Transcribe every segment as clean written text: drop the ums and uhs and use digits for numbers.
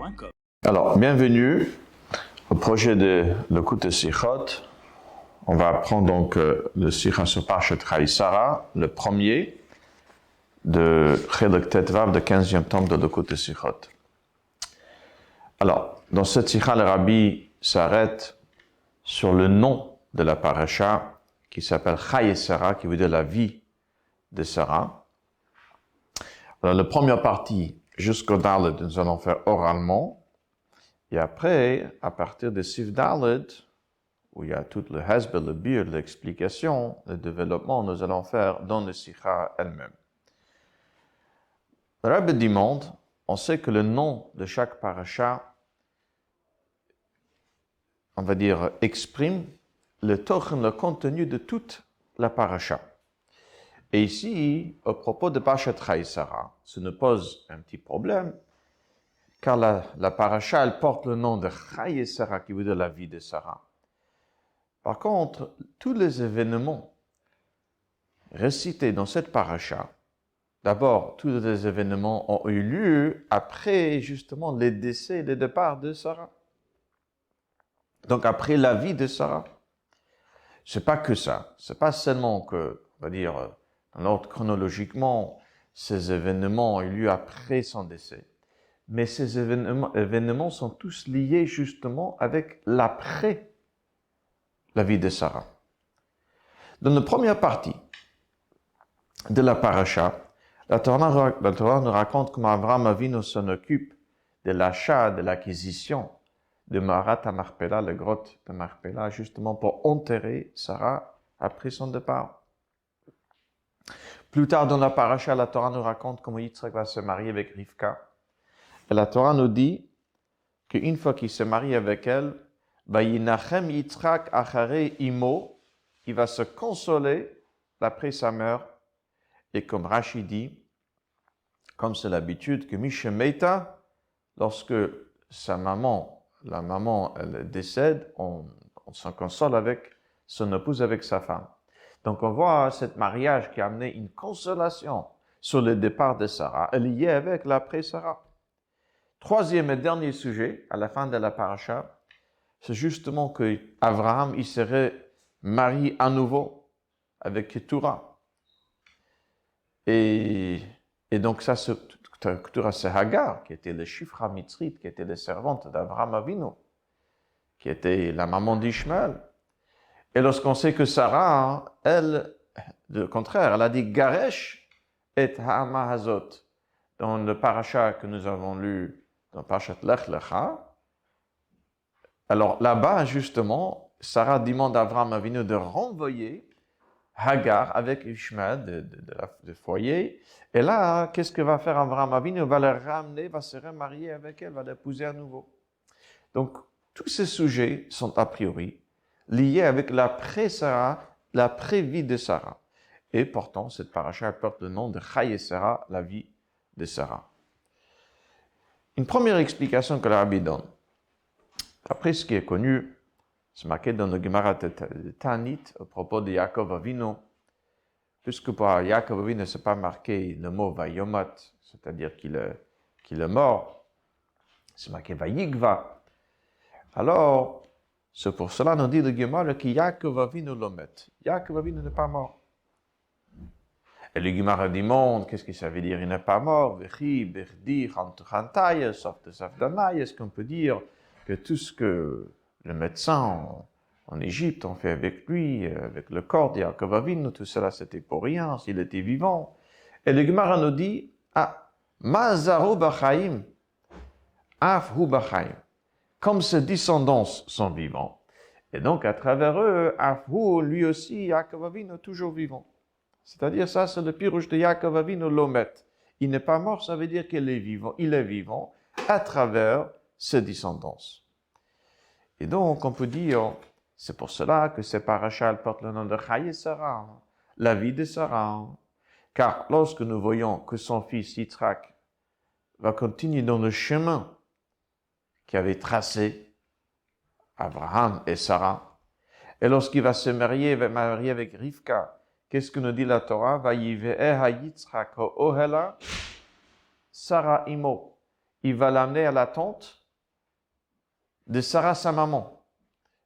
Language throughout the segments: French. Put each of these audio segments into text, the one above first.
parachute.com. Alors, bienvenue au projet de l'écoute de Sichot. On va apprendre donc le Sichot sur Parashat Chayei Sarah, le premier de Chelek Tetvav, de 15e tome de l'écoute de Sichot. Alors, dans cette Sicha, le Rabbi s'arrête sur le nom de la paracha qui s'appelle Chayei Sarah, qui veut dire la vie de Sarah. Alors, la première partie, jusqu'au Dalet, nous allons faire oralement. Et après, à partir de Sif Dalet, où il y a tout le Hezbel, le Bir, l'explication, le développement, nous allons faire dans le Sicha elle-même. Le Rabbi demande, on sait que le nom de chaque paracha, on va dire, exprime le tochen, le contenu de toute la paracha. Et ici, au propos de Parashat Chayei Sarah, ça nous pose un petit problème, car la paracha, elle porte le nom de Chayei Sarah, qui veut dire la vie de Sarah. Par contre, tous les événements récités dans cette paracha, d'abord, tous les événements ont eu lieu après, justement, les décès et le départ de Sarah. Donc, après la vie de Sarah. C'est pas que ça. C'est pas seulement que, on va dire, dans l'ordre chronologiquement, ces événements ont eu lieu après son décès. Mais ces événements sont tous liés justement avec l'après la vie de Sarah. Dans la première partie de la paracha, la Torah nous raconte comment Abraham Avinu s'en occupe de l'achat, de l'acquisition de Marat Marpella, la grotte de Marpella, justement pour enterrer Sarah après son départ. Plus tard dans la paracha, la Torah nous raconte comment Yitzhak va se marier avec Rivka. Et la Torah nous dit qu'une fois qu'il se marie avec elle, Vayinachem Yitzhak acharei imo, il va se consoler après sa mort. Et comme Rashi dit, comme c'est l'habitude, que Mishemeta, lorsque sa maman, la maman, elle décède, on s'en console avec son épouse, avec sa femme. Donc on voit ce mariage qui a amené une consolation sur le départ de Sarah, lié avec l'après Sarah. Troisième et dernier sujet, à la fin de la paracha, c'est justement que Abraham, il serait marié à nouveau avec Keturah. Et donc ça, Keturah, c'est Hagar, qui était le Shifra Mitzrite, qui était la servante d'Abraham Avinu, qui était la maman d'Ishmaël. Et lorsqu'on sait que Sarah, elle, au contraire, elle a dit Garesh et Ha'ama Hazot, dans le paracha que nous avons lu, dans Parashat Lech Lecha. Alors là-bas, justement, Sarah demande à Abraham Avinu de renvoyer Hagar avec Ishmaël de foyer. Et là, qu'est-ce que va faire Abraham Avinu? Il va la ramener, va se remarier avec elle, va l'épouser à nouveau. Donc, tous ces sujets sont a priori liés avec l'après-Sarah, l'après-vie de Sarah. Et pourtant, cette paracha porte le nom de Chayei Sarah, la vie de Sarah. Une première explication que le Rabbi donne, après ce qui est connu, c'est marqué dans le Gemara de Tanit à propos de Yaakov Avinu, puisque pour Yaakov Avinu, ne s'est pas marqué le mot Vayomat, c'est-à-dire qu'il est mort, c'est marqué Vayigva. Alors, c'est pour cela nous dit le Gemara que Yaakov Avinu l'omet. Yaakov Avinu n'est pas mort. Et le Gemara demande, qu'est-ce que ça veut dire? Il n'est pas mort. Vechi, berdi, chantuchantayes, sauf de safdanaïs. Est-ce qu'on peut dire que tout ce que le médecin en Égypte ont fait avec lui, avec le corps de Yaakov Avinu, tout cela c'était pour rien, s'il était vivant. Et le Gemara nous dit, Mazaru bachaim, afhu bachaim. Comme ses descendants sont vivants. Et donc à travers eux, afhu, lui aussi, Yaakov Avinu, toujours vivant. C'est-à-dire, ça, c'est le pirouche de Yaakov Avinu l'omet. Il n'est pas mort, ça veut dire qu'il est vivant. Il est vivant à travers ses descendants. Et donc, on peut dire, c'est pour cela que ces parachas portent le nom de Chayei Sarah, la vie de Sarah. Car lorsque nous voyons que son fils Yitzhak va continuer dans le chemin qu'avaient tracé Abraham et Sarah, et lorsqu'il va se marier avec Rivka, qu'est-ce que nous dit la Torah? Vayive'eha Yitzhak ohela Sarah imo. il va l'amener à la tente de Sarah, sa maman.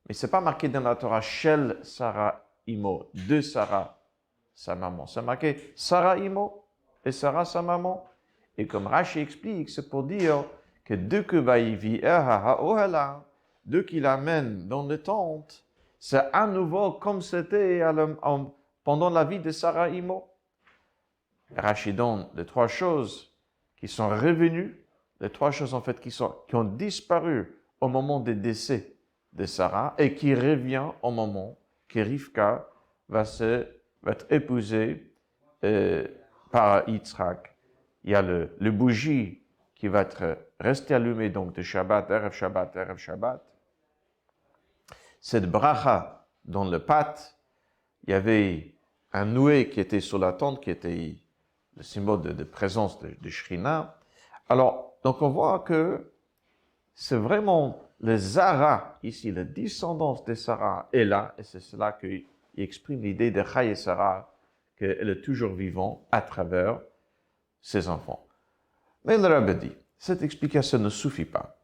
Mais ce n'est pas marqué dans la Torah, Shel Sarah Imo, de Sarah, sa maman. C'est marqué Sarah Imo et Sarah, sa maman. Et comme Rashi explique, c'est pour dire que dès que dès qu'il amène dans les tentes, c'est à nouveau comme c'était pendant la vie de Sarah Imo. Rashi donne les trois choses qui sont revenues, les trois choses en fait qui ont disparu au moment des décès de Sarah et qui revient au moment que Rivka va être épousée par Yitzhak. Il y a le bougie qui va être resté allumé donc de Shabbat, Erev Shabbat, Erev Shabbat. Cette bracha dans le pâte, il y avait un nouet qui était sur la tente, qui était le symbole de présence de Shrina. Alors, donc on voit que c'est vraiment le Zara, ici, la descendance de Sarah est là, et c'est cela qu'il exprime l'idée de Chaye Sarah, qu'elle est toujours vivante à travers ses enfants. Mais le Rabbi dit, cette explication ne suffit pas.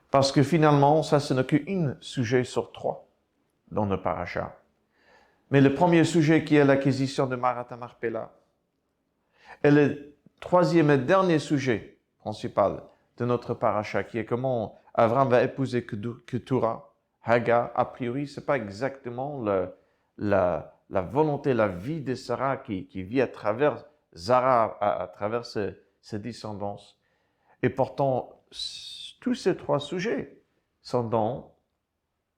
Parce que finalement, ça, ce n'est qu'un sujet sur trois dans le paracha. Mais le premier sujet qui est l'acquisition de Marat Marpella, et le troisième et dernier sujet principal de notre paracha, qui est comment Avram va épouser Ketura, Hagar, a priori, ce n'est pas exactement la volonté, la vie de Sarah qui vit à travers Zara, à travers ses descendances. Et pourtant, tous ces trois sujets sont dans,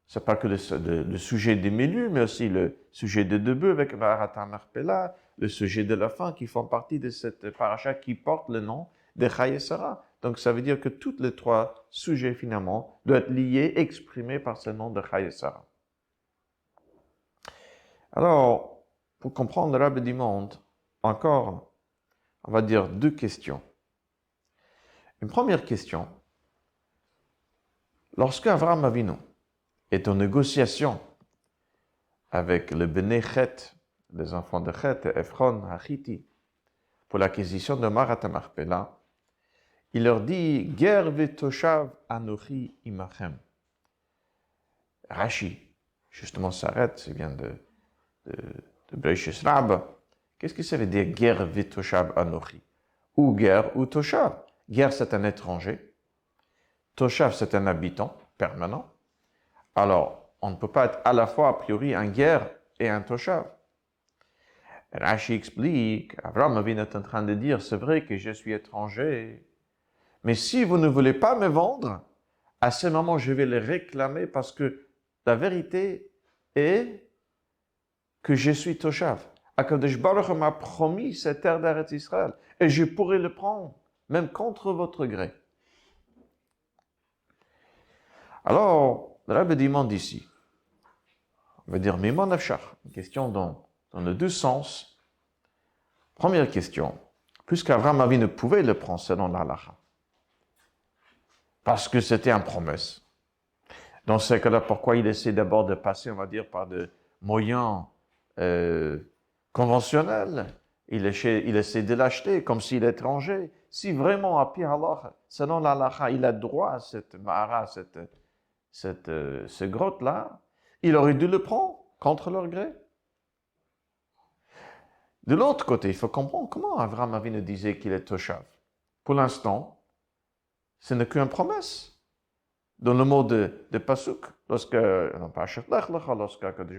c'est pas que le sujet des milieux, mais aussi le sujet des deux bœufs avec Marat Marpella, le sujet de la fin qui font partie de cette paracha qui porte le nom de Chaye Sarah. Donc ça veut dire que tous les trois sujets finalement doivent être liés, exprimés par ce nom de Chaye Sarah. Alors, pour comprendre le Rabbi demande encore, on va dire deux questions. Une première question, lorsque Avraham Avinu est en négociation avec le Bnei Chet, les enfants de Chet, Ephron, Hachiti, pour l'acquisition de Marat Marpella, il leur dit « Ger vetoshav anochi imachem ». Rashi, justement, s'arrête, ça vient de Bereshit Rabbah. Qu'est-ce que ça veut dire « Ger vetoshav anochi » ou « Ger » ou « Toshav ». Ger, c'est un étranger. Toshav, c'est un habitant permanent. Alors, on ne peut pas être à la fois, a priori, un Ger et un Toshav. Rashi explique, Avraham Avinu est en train de dire, c'est vrai que je suis étranger, mais si vous ne voulez pas me vendre, à ce moment, je vais le réclamer parce que la vérité est que je suis Toshav. Akadosh Baruch Hu m'a promis cette terre d'Eretz Israël et je pourrai le prendre, même contre votre gré. Alors, le Rabbi demande ici, on va dire, Mimon Afshar, une question dans les deux sens. Première question, puisqu'Avraham Avinu pouvait le prendre selon l'Halacha, parce que c'était une promesse. Dans ce cas-là, pourquoi il essaie d'abord de passer, on va dire, par des moyens conventionnels? Il essaie de l'acheter comme s'il est étranger. Si vraiment, à pire alors, selon l'Halacha, il a droit à cette mahara, ce grotte-là, il aurait dû le prendre contre leur gré. De l'autre côté, il faut comprendre comment Avraham Avinu disait qu'il est Toshav. Pour l'instant, ce n'est qu'une promesse. Dans le mot de Pasuk, lorsque Kadosh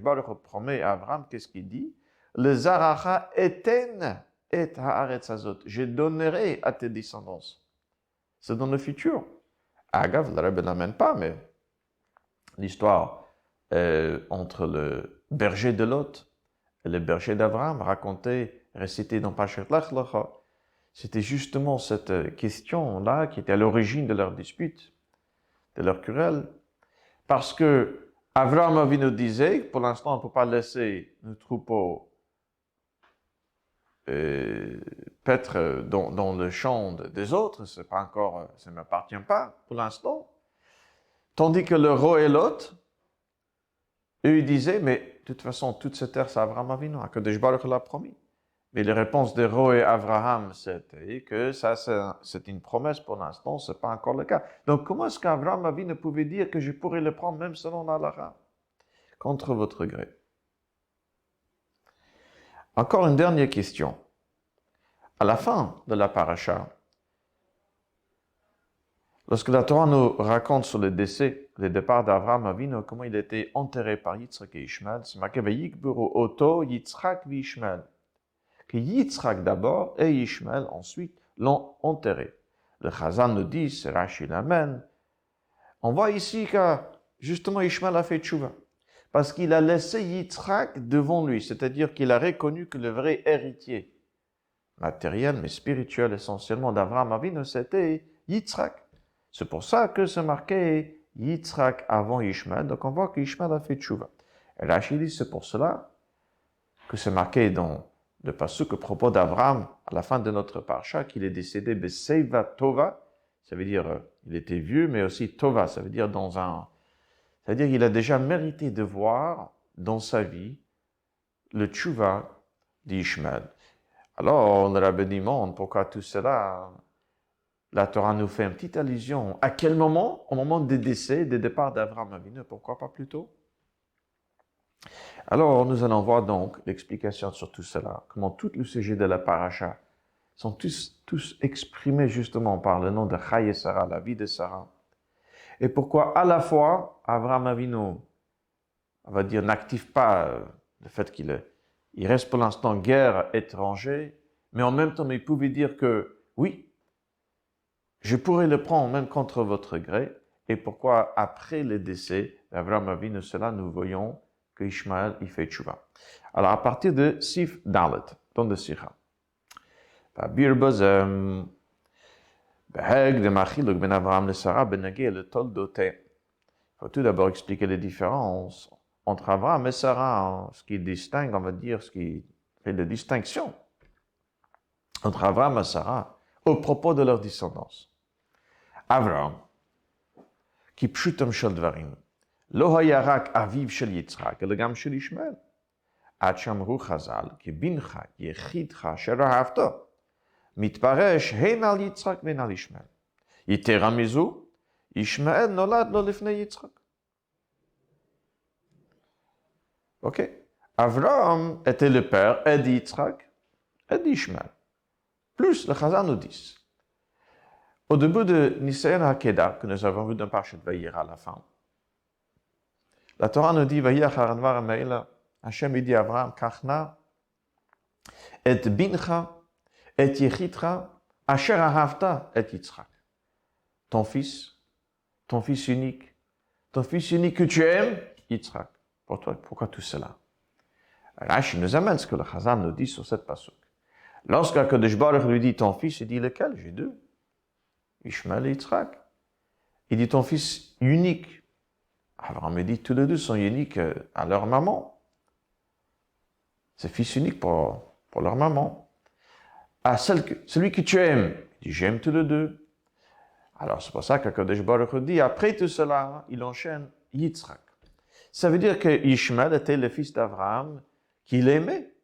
Baruch Hu promet à Avraham, qu'est-ce qu'il dit? Le Zaracha eten et haaretz hazot. Je donnerai à tes descendants. C'est dans le futur. Agav, le Rebbe n'amène pas, mais l'histoire entre le berger de Lot et le berger d'Avraham, racontée, récitée dans Parashat Lech Lecha, c'était justement cette question-là qui était à l'origine de leur dispute, de leur querelle, parce que Avraham Avinu disait, pour l'instant, on ne peut pas laisser nos troupeaux paître dans le champ des autres, c'est pas encore, ça ne m'appartient pas pour l'instant. Tandis que le roi et Lot, eux, ils disaient, mais de toute façon, toute cette terre, c'est Avraham Avinu, Akadosh Baruch Hu l'a promis. Mais les réponses de Ro et Abraham, c'était que ça, c'est une promesse pour l'instant, ce n'est pas encore le cas. Donc, comment est-ce qu'Abraham Avinu pouvait dire que je pourrais le prendre même selon l'Allah, contre votre gré? Encore une dernière question. À la fin de la paracha, lorsque la Torah nous raconte sur le décès, le départ d'Abraham Avinu, comment il a été enterré par Yitzhak et Ishmael, c'est marqué Vayikburu Oto, Yitzhak et Ishmael. Que Yitzhak d'abord et Ishmael ensuite l'ont enterré. Le Chazan nous dit, c'est Rashi l'amène. On voit ici que justement Ishmael a fait tchouva. Parce qu'il a laissé Yitzhak devant lui, c'est-à-dire qu'il a reconnu que le vrai héritier matériel, mais spirituel essentiellement d'Abraham Avinu, c'était Yitzhak. C'est pour ça que c'est marqué Yitzhak avant Ishmael. Donc on voit qu'Ishmael a fait tchouva. Et Rashi dit, c'est pour cela que c'est marqué dans le pasuk à propos d'Abraham, à la fin de notre parsha, qu'il est décédé Beseiva Tova, ça veut dire il était vieux, mais aussi Tova, ça veut dire c'est-à-dire qu'il a déjà mérité de voir dans sa vie le tchouva d'Ishmael. Alors, le rabbin demande pourquoi tout cela, la Torah nous fait une petite allusion. À quel moment? Au moment des décès, des départs d'Abraham Avinu, pourquoi pas plus tôt? Alors, nous allons voir donc l'explication sur tout cela, comment tout le sujet de la paracha sont tous exprimés justement par le nom de Chai et Sarah, la vie de Sarah. Et pourquoi à la fois Abraham Avinu, on va dire, n'active pas le fait qu'il reste pour l'instant guerre étranger, mais en même temps il pouvait dire que oui, je pourrais le prendre même contre votre gré. Et pourquoi après le décès d'Abraham Avinu, cela nous voyons que Ishmael il fait tchouva. Alors à partir de Sif Dalet, dans le Sikha. Il faut tout d'abord expliquer les différences entre Abraham et Sarah, ce qui distingue, on va dire, ce qui fait la distinction entre Abraham et Sarah au propos de leur descendance. Abraham, qui pshutam shel dvarim, lo haya rak aviv shel Yitzchak, אלא גם של ישמעאל. עד שאמרו חז"ל, כי בנך יחידך אשר אהבתו, מתפרש הן על יצחק והן על ישמעאל. יתרה מזו, ישמעאל נולד לו לפני יצחק. Ok? Abraham était le père et d'Yitzhak et d'Ishmael. Plus le Chazan nous dit. Au début de Nisayan HaKedah, que nous avons vu dans Parashat Vayera à la fin, la Torah nous dit, Vayach haranvar meila, Hashem dit à Abraham, Kachna, et bincha, et yechitra, asher ahavta, et Yitzhak. Ton fils unique que tu aimes, Yitzhak. Pour toi, pourquoi tout cela? Rashi nous amène ce que le Chazan nous dit sur cette pasuk. Lorsque Kadosh Baruch lui dit ton fils, il dit lequel? J'ai deux. Ishmael et Yitzhak. Il dit ton fils unique. Abraham me dit tous les deux sont uniques à leur maman. C'est fils unique pour leur maman. À celui que tu aimes, il dit j'aime tous les deux. Alors c'est pour ça que Kadosh Baruch dit après tout cela, il enchaîne Yitzhak. Ça veut dire que Ishmael était le fils d'Abraham qu'il aimait.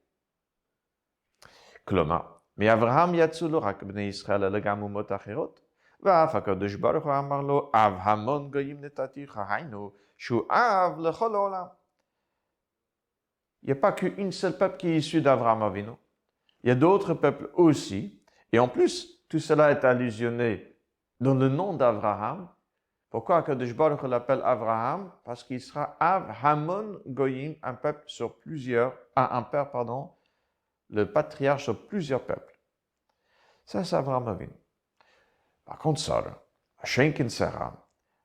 Kloma. Mais Abraham yatsu lo rak bnei Israël אלא גם אומות אחרות. ואף הקדוש ברוך הוא אמר לו, אב המון גויים נתתיך, היינו, שהוא אב לכל העולם. Il n'y a pas qu'une seule peuple qui est issu d'Abraham Avinu. Il y a d'autres peuples aussi. Et en plus, tout cela est allusionné dans le nom d'Abraham. Pourquoi Kadosh Baruch Hu l'appelle Abraham? Parce qu'il sera Av Hamon Goyim, un peuple sur plusieurs, un père, pardon, le patriarche sur plusieurs peuples. Ça, c'est Abraham Avinu. Par contre, Sarah, Hashenkin Sarah,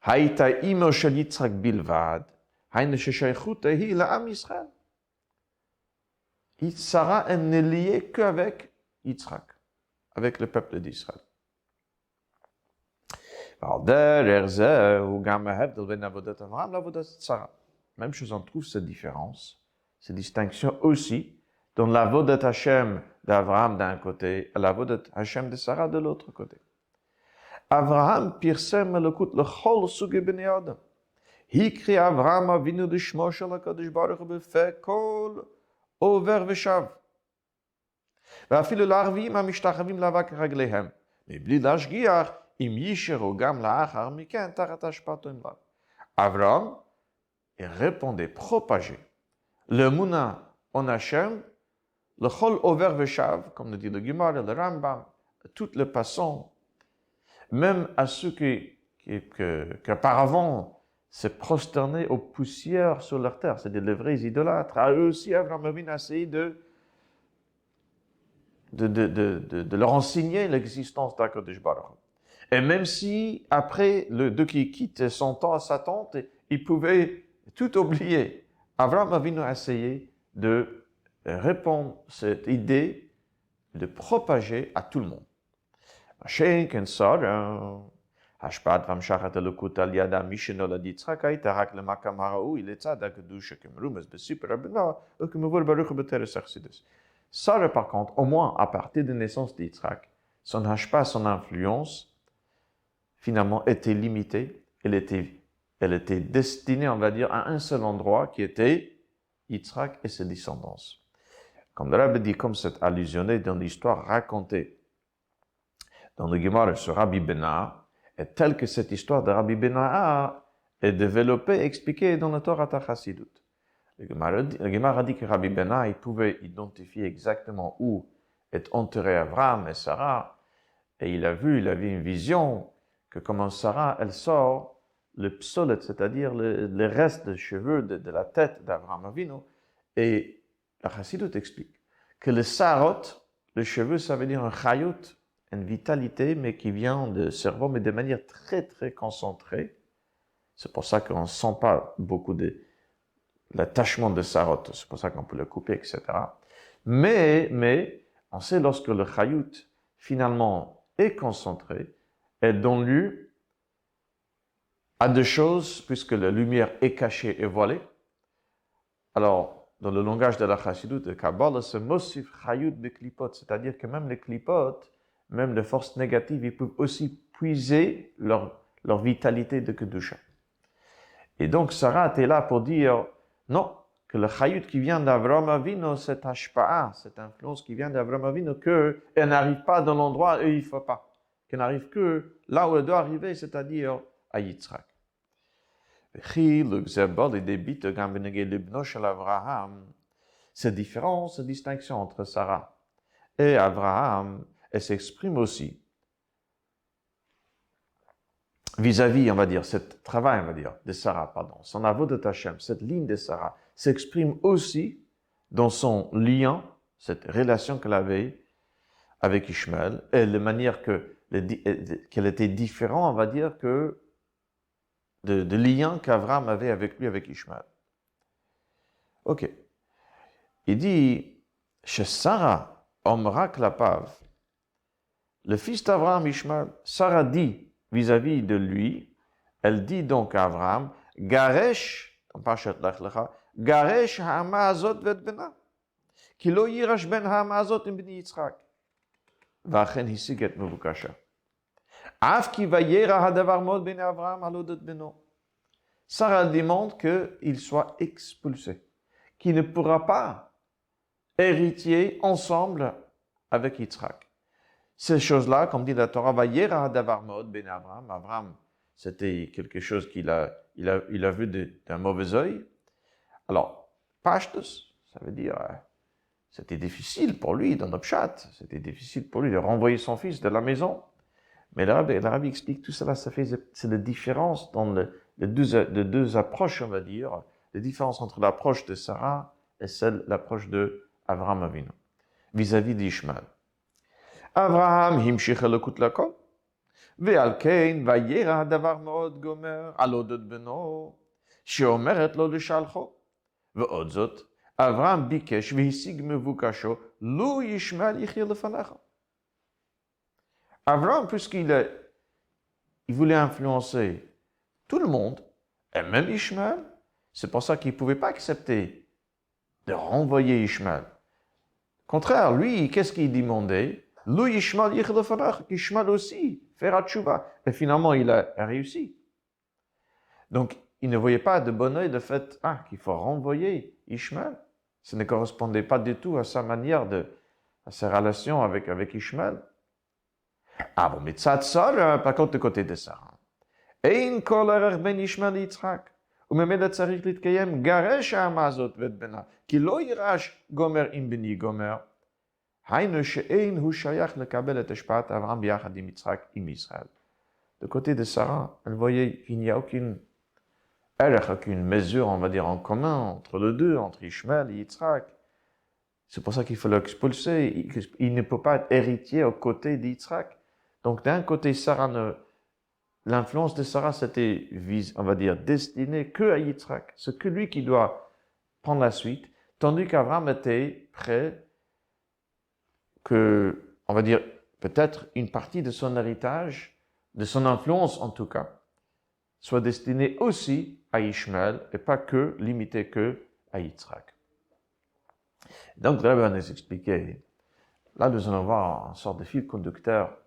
Haïta imo shel Yitzhak bilvad, Haïne sheshaychut hi la'am Yisrael. Sarah, elle n'est liée qu'avec Yitzhak, avec le peuple d'Israël. Même chose, on trouve cette différence, cette distinction aussi dans la vodat Hashem d'Abraham d'un côté et la vodat Hashem de Sarah de l'autre côté. Abraham pirsem elokut lechol suge bnei adam. Hikri Abraham avinu d'shmo shel HaKadosh Baruch Hu b'feh kol over v'shav. ואפילו לערבים המשתחווים לה כרגליהם, מבלי להשגיח אם יישארו גם לאחר מכן תחת השפעתו אם לאו. אברהם répondait, propageait le Mouna en Hachem, le Chol Over Veshav, comme le dit le Gemara, le Rambam, toutes les passants, même à ceux qui auparavant se prosternaient aux poussières sur leur terre, c'est-à-dire les vrais idolâtres. À eux aussi, Abraham Avinu a essayé de leur enseigner l'existence d'Akadosh Baruch Hu. Et même si, après, deux qui quittent son temps à sa tente, il pouvait tout oublier, Abraham Avinu a essayé de répandre cette idée, de propager à tout le monde. השפעת והמשכת אלוקות על יד מי שנולד יצחק הייתה רק למקם הראוי לצד הקדושה כמרומז בסיפור הבנה וכמבואר ברוך הוא בתרס החסידות. Sarah, par contre, au moins à partir de la naissance d'Yitzhak, son hashpa, son influence, finalement, était limitée. Elle était destinée, on va dire, à un seul endroit qui était Yitzhak et ses descendants. Comme le Rabbi dit, comme c'est allusionné dans l'histoire racontée dans le Gemara sur Rabbi Benaha, est telle que cette histoire de Rabbi Benaha est développée, expliquée dans le Torah Chassidut. Le Gemara dit que Rabbi Benaha, il pouvait identifier exactement où est enterré Abraham et Sarah, et il avait une vision que comme Sarah, elle sort le psolet, c'est-à-dire le reste des cheveux de la tête d'Abraham Avinu, et la Chassidut explique que le sarot, le cheveu, ça veut dire un chayut, une vitalité, mais qui vient du cerveau, mais de manière très, très concentrée. C'est pour ça qu'on ne sent pas beaucoup de l'attachement de sarot, c'est pour ça qu'on peut le couper, etc. Mais, on sait lorsque le chayut, finalement, est concentré, et donne lieu à deux choses, puisque la lumière est cachée et voilée. Alors, dans le langage de la Chassidut, de Kabbalah, c'est Mosif Chayut Beklipot, c'est-à-dire que même les klipot, même les forces négatives, ils peuvent aussi puiser leur vitalité de Kedusha. Et donc, Sarah était là pour dire, non, que le Chayut qui vient d'Avraham Avinu, cette Hashpa'a, cette influence qui vient d'Avraham Avinu, qu'elle n'arrive pas dans l'endroit où il ne faut pas. Qu'elle n'arrive que là où elle doit arriver, c'est-à-dire à Yitzhak. Cette différence, cette distinction entre Sarah et Abraham, elle s'exprime aussi vis-à-vis, on va dire, ce travail, on va dire, de Sarah, pardon, son aveu de Tachem, cette ligne de Sarah, s'exprime aussi dans son lien, cette relation qu'elle avait avec Ishmaël, et la manière qu'elle était différente, on va dire, que de lien qu'Abraham avait avec lui, avec Ishmaël. Ok. Il dit, chez Sarah, Omra Klapav, le fils d'Abraham, Ishmaël, Sarah dit vis-à-vis de lui, elle dit donc à Abraham, Garesh, dans Parashat Lech Lecha, Garesh ha'ama azot vet bena, ki lo yirash ben ha'ama azot im bni Yitzchak. V'achen hisig et mevukasha. Af ki vayera hadavar mod ben Abraham alodot beno. Sarah demande qu'il soit expulsé, qu'il ne pourra pas hériter ensemble avec Yitzhak. Ces choses-là, comme dit la Torah, vayera hadavar mod ben Abraham. Abraham, c'était quelque chose qu'il a vu d'un mauvais œil. Alors, pashtus, ça veut dire, c'était difficile pour lui dans le pshat, c'était difficile pour lui de renvoyer son fils de la maison. Mais le Rabbi explique tout cela, c'est la différence dans les deux approches, on va dire, la différence entre l'approche de Sarah et l'approche de Abraham Avinu, vis-à-vis d'Ishmaël. Abraham himshich elokut lakol, ve'al kein vayera hadavar meod gomer alodot beno, sheomeret lo lishalcho, ve'od zot, Abraham bikesh ve'hisig mevukasho, lo Yishmael yichir lefanacha. Abraham, puisqu'il voulait influencer tout le monde, et même Ishmaël, c'est pour ça qu'il ne pouvait pas accepter de renvoyer Ishmaël. Au contraire, lui, qu'est-ce qu'il demandait? Lui, Ishmael, Ishmael aussi, fera tchouva. Et finalement, il a réussi. Donc, il ne voyait pas de bon oeil le fait qu'il faut renvoyer Ishmael. Ce ne correspondait pas du tout à sa manière à ses relations avec Ishmael. Ah bon, mais ça, par contre, du côté de Sarah. Ein kol erech ben Ishmael Yitzhak. וממילא צריך להתקיים גרש האמה הזאת ואת בנה, כי לא יירש גומר עם בני גומר. היינו שאין הוא שייך לקבל את השפעת אברהם ביחד עם יצחק עם ישראל. Du côté de Sarah, elle voyait qu'il n'y a aucune mesure, on va dire, en commun entre les deux, entre Ishmael et Yitzhak. C'est pour ça qu'il faut l'expulser. Il ne peut pas être héritier aux côtés d'Yitzhak. Donc d'un côté, l'influence de Sarah, c'était, on va dire, destinée que à Yitzhak. C'est que lui qui doit prendre la suite, tandis qu'Abraham était prêt que, on va dire, peut-être une partie de son héritage, de son influence en tout cas, soit destinée aussi à Ishmael et pas que, limité que à Yitzhak. Donc, le Rebbe va nous expliquer. Là, nous allons voir une sorte de fil conducteur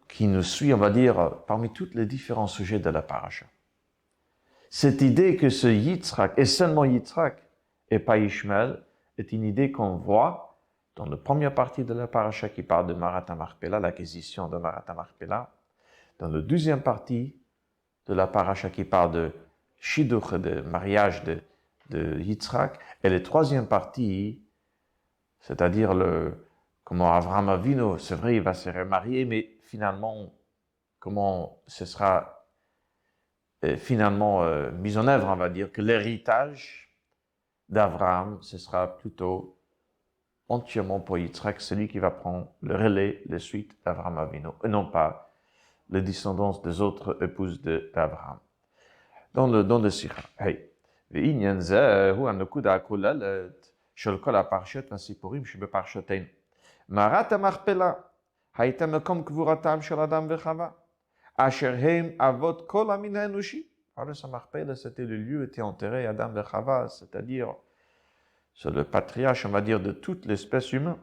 qui nous suit, on va dire, parmi tous les différents sujets de la paracha. Cette idée que ce Yitzhak, et seulement Yitzhak, et pas Ishmael, est une idée qu'on voit dans la première partie de la paracha qui parle de Marat HaMachpelah, l'acquisition de Marat HaMachpelah, dans la deuxième partie de la paracha qui parle de Shidduch, de mariage de Yitzhak, et la troisième partie, c'est-à-dire comment Avraham Avinu, c'est vrai, il va se remarier, mais finalement, comment ce sera finalement mis en œuvre, on va dire, que l'héritage d'Avraham, ce sera plutôt entièrement pour Yitzhak, celui qui va prendre le relais, la suite d'Avraham Avinu, et non pas les descendants des autres épouses d'Avraham. Dans le Sikha, hey. ועניין זה הוא הנקודה הכוללת של כל הפרשות והסיפורים שבפרשותינו. מערת המכפלה הייתה מקום קבורתם של אדם וחווה, אשר הם אבות כל המין האנושי. Paras HaMachpelah, c'était le lieu où étaient enterrés Adam et Chava, c'est-à-dire c'est le patriarche, on va dire, de toute l'espèce humaine.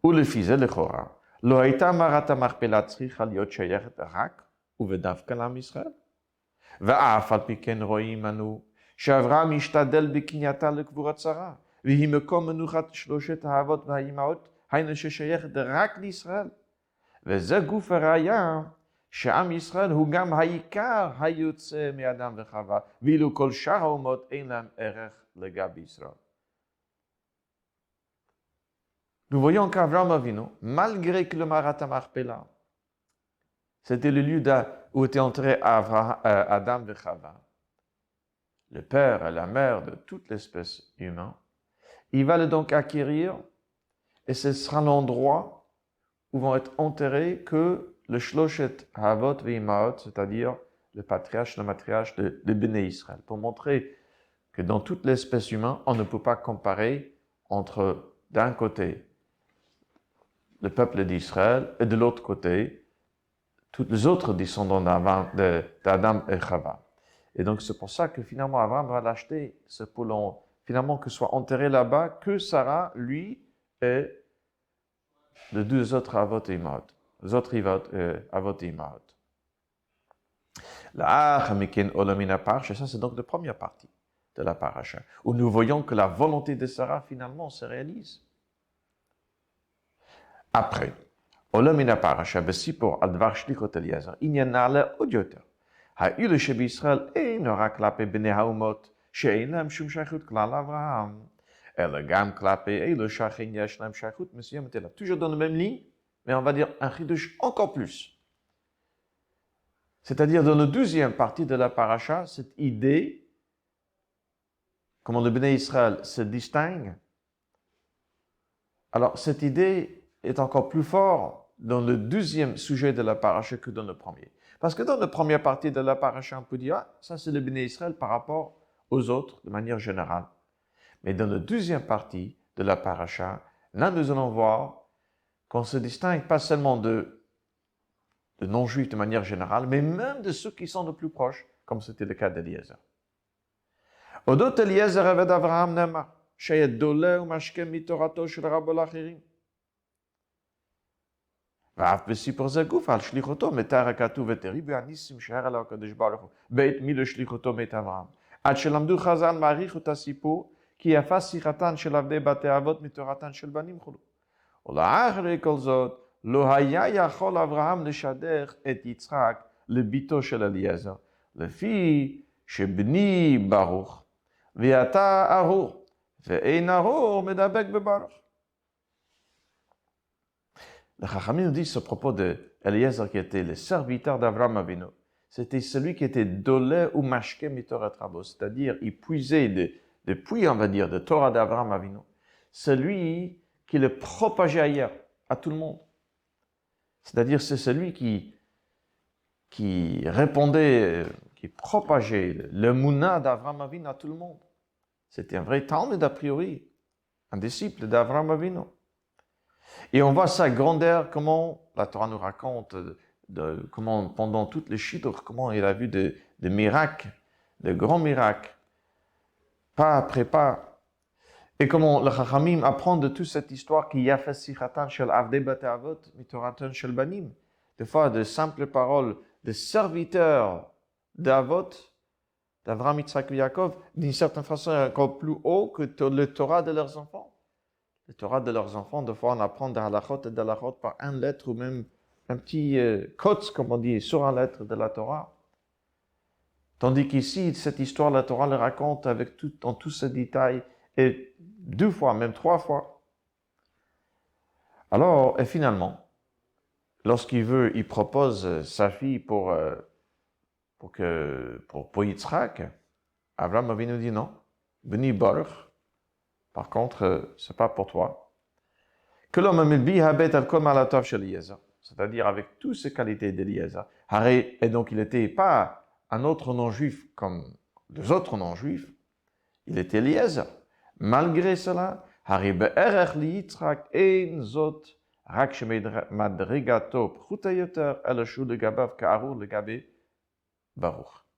ולפי זה לכאורה, לא הייתה מערת המכפלה צריכה להיות שייכת רק ודווקא לעם ישראל. ואף על פי כן רואים אנו שאברהם השתדל בקנייתה לקבורת שרה, והיא מקום מנוחת שלושת האבות והאימהות, היינו ששייכת רק לישראל. וזה גוף הראיה שעם ישראל הוא גם העיקר היוצא מאדם וחווה, ואילו כל שאר האומות אין להם ערך לגבי ישראל. Nous voyons qu'Avraham Avinu, malgré que le Marat HaMachpelah, c'était le lieu où étaient enterrés Adam et Chava, le père et la mère de toute l'espèce humaine, il va le donc acquérir, et ce sera l'endroit où vont être enterrés que le Shloshet Havot Ve'imaot, c'est-à-dire le patriarche, la matriarche de Béné Israël, pour montrer que dans toute l'espèce humaine, on ne peut pas comparer entre, d'un côté, le peuple d'Israël, et de l'autre côté, tous les autres descendants d'Adam et Chava. Et donc, c'est pour ça que finalement, Abraham va l'acheter, ce poulon, finalement, que soit enterré là-bas, que Sarah, lui, et les deux autres Avot et Imaot. Les autres Avot et Imaot. La Chamikin Olamina Parche, ça c'est donc la première partie de la paracha, où nous voyons que la volonté de Sarah, finalement, se réalise. Après, Olamina Parasha, Bessipor, Advar Shlichot Eliezer, עניין נעלה עוד יותר. האילו שבישראל אין רק כלפי בני האומות, שאין להם שום שייכות כלל לאברהם, אלא גם כלפי אילו שאכן יש להם שייכות מסוימת אליו. Toujours dans la même ligne, mais on va dire un chidush encore plus. C'est-à-dire dans la deuxième partie de la paracha, cette idée, comment le Béné Israël se distingue, alors cette idée est encore plus fort dans le deuxième sujet de la paracha que dans le premier. Parce que dans la première partie de la paracha, on peut dire, ah, ça c'est le Béné Israël par rapport aux autres, de manière générale. Mais dans la deuxième partie de la paracha, là nous allons voir qu'on se distingue pas seulement de non-juifs de manière générale, mais même de ceux qui sont le plus proches, comme c'était le cas d'Eliezer. Odot Eliezer Eved Avraham Nema, Sheyet Dole Umashkem Mitorato Shel Rabol Achirim. ואף בסיפור זה גוף על שליחותו מתאר הכתוב ותראי והניסים שהראה לו הקדוש ברוך הוא בעת מילוי שליחותו מאת אברהם. עד שלמדו חז"ל מעריך את הסיפור כי יפה שיחתן של עבדי בתי אבות מתורתן של בנים חולו. ולאחרי כל זאת, לא היה יכול אברהם לשדך את יצחק לביתו של אליעזר, לפי שבני ברוך, ואתה ארור, ואין ארור מדבק בברוך. Les Chachamim nous disent à propos d'Eliezer qui était le serviteur d'Abraham Avinu. C'était celui qui était dolé ou mashke mitorat rabo, c'est-à-dire il puisait de puits, on va dire, de Torah d'Abraham Avinu. Celui qui le propageait ailleurs, à tout le monde. C'est-à-dire c'est celui qui répondait, qui propageait le mouna d'Abraham Avinu à tout le monde. C'était un vrai talmud a priori, un disciple d'Abraham Avinu. Et on voit sa grandeur, comment la Torah nous raconte, comment pendant toutes les chidr, comment il a vu des miracles, de grands miracles, pas après pas. Et comment le Chachamim apprend de toute cette histoire qu'il y a fait sichatan shel avdei bate avot mitoratan shel banim. Des fois, de simples paroles de serviteurs d'Avot, d'Avraham, Yitzhak et Yaakov, d'une certaine façon encore plus haut que le Torah de leurs enfants. Le Torah de leurs enfants, des fois on apprend des halachot et des halachot par une lettre ou même un petit kotz, comme on dit, sur une lettre de la Torah. Tandis qu'ici, cette histoire, la Torah le raconte avec en tous ses détails, et 2 fois, même 3 fois. Alors, et finalement, il propose sa fille pour Yitzhak, Abraham Avinu dit non, Beni Baruch. Par contre, c'est pas pour toi. Que l'homme c'est-à-dire avec toutes ces qualités d'Eliezer. Et donc, il n'était pas un autre non-juif comme les autres non-juifs. Il était Eliezer. Malgré cela,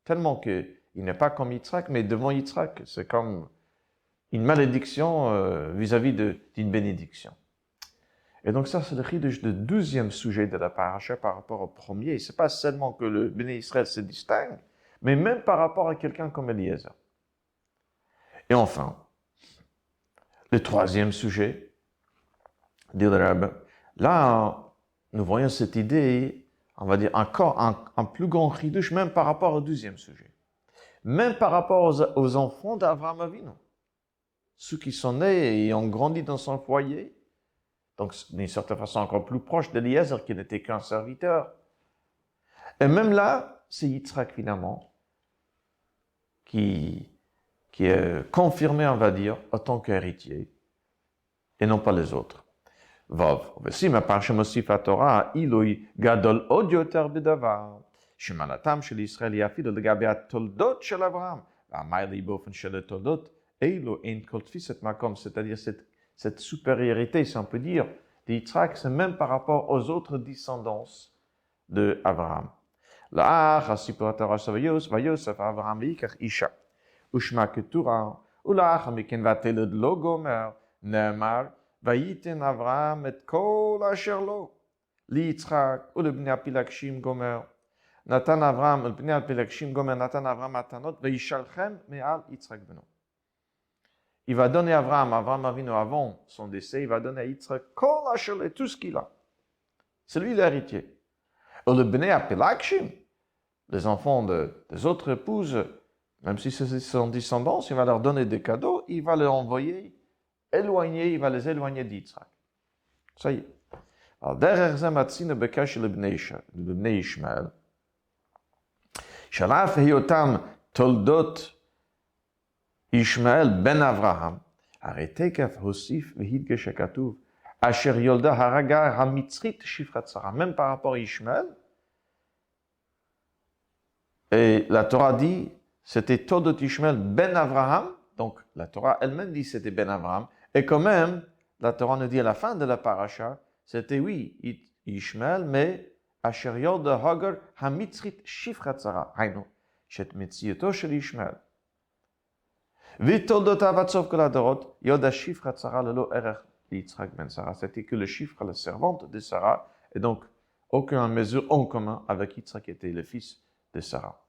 tellement qu'il n'est pas comme Yitzhak, mais devant Yitzhak, c'est comme une malédiction vis-à-vis d'une bénédiction. Et donc ça, c'est le chiddush du 12e sujet de la paracha par rapport au premier. Ce n'est pas seulement que le Béné Israël se distingue, mais même par rapport à quelqu'un comme Eliezer. Et enfin, le 3e sujet, dit le Rabbin, là, nous voyons cette idée, on va dire, encore un plus grand chiddush, même par rapport au 12e sujet. Même par rapport aux enfants d'Avraham Avinu. Ceux qui sont nés et ont grandi dans son foyer, donc d'une certaine façon encore plus proche d'Eliezer qui n'était qu'un serviteur. Et même là, c'est Yitzhak finalement qui est confirmé, on va dire, en tant qu'héritier, et non pas les autres. Vav, aussi ma parche mosif à Torah, iloi gadol od yoter bedavar, shemanatam shel Israël yafid legabe toldot shel Avraham, va'amayli bofen shel toldot. C'est-à-dire cette supériorité, si on peut dire, d'Yitzhak, c'est même par rapport aux autres descendants d'Abraham. Natan Avraham, el pnei al-pelakshim gomer, Natan Avraham matanot, ve'yishalchem me'al Yitzhak beno. Il va donner à Avraham Avinu avant son décès, il va donner à Yitzhak kol asher, tout ce qu'il a. C'est lui l'héritier. Et le bnei al-pelakshim, les enfants des autres épouses, même si c'est son descendance, il va leur donner des cadeaux, il va les envoyer éloigner, il va les éloigner d'Yitzhak. Ça y est. Alors, derrière ça, matzina bekash le bnei Ishmael. Shalaf heyotam toldot Ishmael ben Avraham. Aretekaf hosif vehidgesh hakatuv. Asher yolda haraga hamitzrit shifrat Sarah. Même par rapport à Ishmael. Et la Torah dit, c'était toldot Ishmael ben Avraham. Donc, la Torah elle-même dit c'était ben Avraham. Et quand même, la Torah nous dit à la fin de la paracha, c'était oui, Ishmael, mais Asher Yod Hagar Hamitzrit Shifrat Sarah. Hainu, Shet Mitzioto Shel Ishmael. Vitoldot Avatsov Koladorot, Yod Shifrat Sarah Lelo Erech Yitzhak ben Sarah. C'était que le chiffre, la servante de Sarah, et donc aucune mesure en commun avec Yitzhak qui était le fils de Sarah.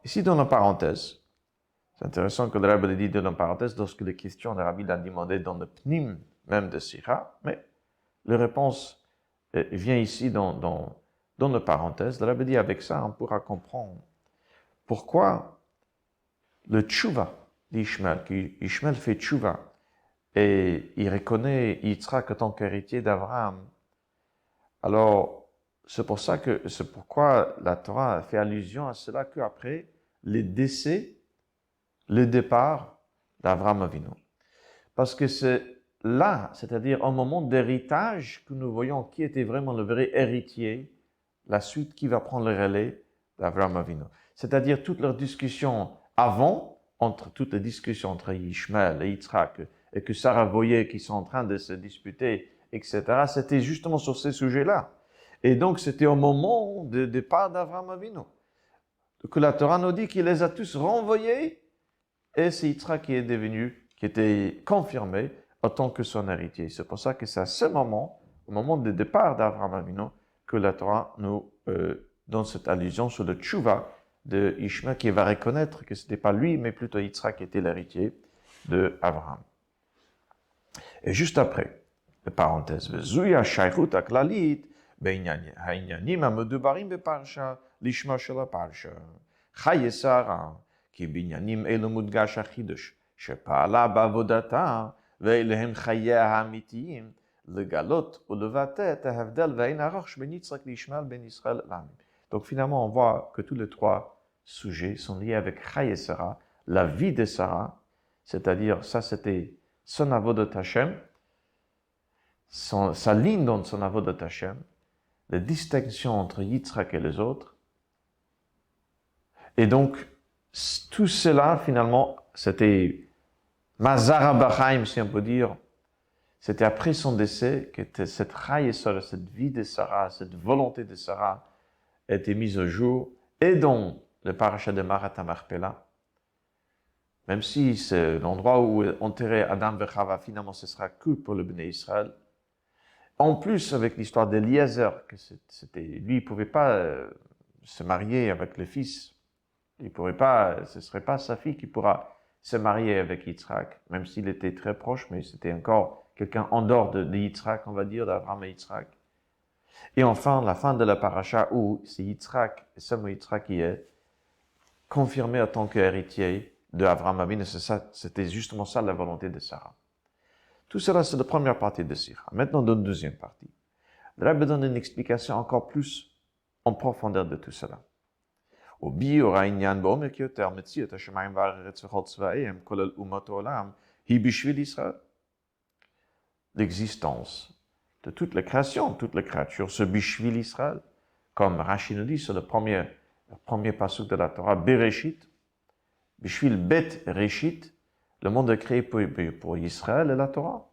Ici, dans la parenthèse, C'est intéressant que le Rabbi le dit dans la parenthèse lorsque les questions de Rabbi l'a demandé dans le pnim même de Sira, mais la réponse vient ici dans la parenthèse. Le Rabbi dit avec ça, on pourra comprendre pourquoi le tchouva d'Ishmael, qu'Ishmael fait tchouva, et il reconnaît Yitzhak en tant qu'héritier d'Abraham. Alors, c'est pourquoi la Torah fait allusion à cela qu'après le décès, le départ d'Abraham Avinu. Parce que c'est là, c'est-à-dire au moment d'héritage, que nous voyons qui était vraiment le vrai héritier, la suite qui va prendre le relais d'Abraham Avinu. C'est-à-dire toutes leurs discussions avant, toutes les discussions entre Ishmael et Yitzhak, et que Sarah voyait qu'ils sont en train de se disputer, etc., c'était justement sur ces sujets-là. Et donc, c'était au moment du départ d'Abraham Avinu que la Torah nous dit qu'il les a tous renvoyés, et c'est Yitzhak qui était confirmé en tant que son héritier. C'est pour ça que c'est à ce moment, au moment du départ d'Abraham Avinu, que la Torah nous donne cette allusion sur le tchouva de Ishmael, qui va reconnaître que ce n'était pas lui, mais plutôt Yitzhak qui était l'héritier d'Abraham. Et juste après, la parenthèse, Zuya shaychut aklalit, העניינים המדוברים בפרשה, לשמה של הפרשה. חיי שרה, כי בעניינים אלו מודגש החידוש, שפעלה בעבודתה, ואלה הם חייה האמיתיים, לגלות ולבטא את ההבדל ואין ערך בין יצחק לישמעאל בין ישראל לעמים. Donc finalement, on voit que tous les trois sujets sont liés avec Chaye Sarah, la vie de Sarah, c'est-à-dire ça c'était son avodat Hashem, sa ligne dans son avodat Hashem, la distinction entre Yitzhak et les autres. Et donc, tout cela, finalement, c'était Mazara Bachaim, si on peut dire. C'était après son décès que cette Chaye Sarah, cette vie de Sarah, cette volonté de Sarah était mise au jour. Et dans le parasha de Marat Marpella, même si c'est l'endroit où est enterré Adam et Chava, finalement, ce sera que pour le Bnei Israël. En plus, avec l'histoire d'Eliezer, que lui, il ne pouvait pas se marier avec le fils. Il pourrait pas, ce ne serait pas sa fille qui pourra se marier avec Yitzhak, même s'il était très proche, mais c'était encore quelqu'un en dehors de Yitzhak, on va dire, d'Abraham et Yitzhak. Et enfin, la fin de la paracha où c'est Yitzhak, et seulement Yitzhak qui est confirmé en tant qu'héritier d'Abraham Avinu, c'était justement ça la volonté de Sarah. Tout cela, c'est la première partie de Sira. Maintenant, dans la deuxième partie, le Rabbi donne une explication encore plus en profondeur de tout cela. L'existence de toute la création, toute la créature, ce Bishvil Israël, comme Rashi nous dit, c'est le premier pasuk de la Torah, Bereshit, Bishvil Bet Reshit, le monde est créé pour Israël et la Torah.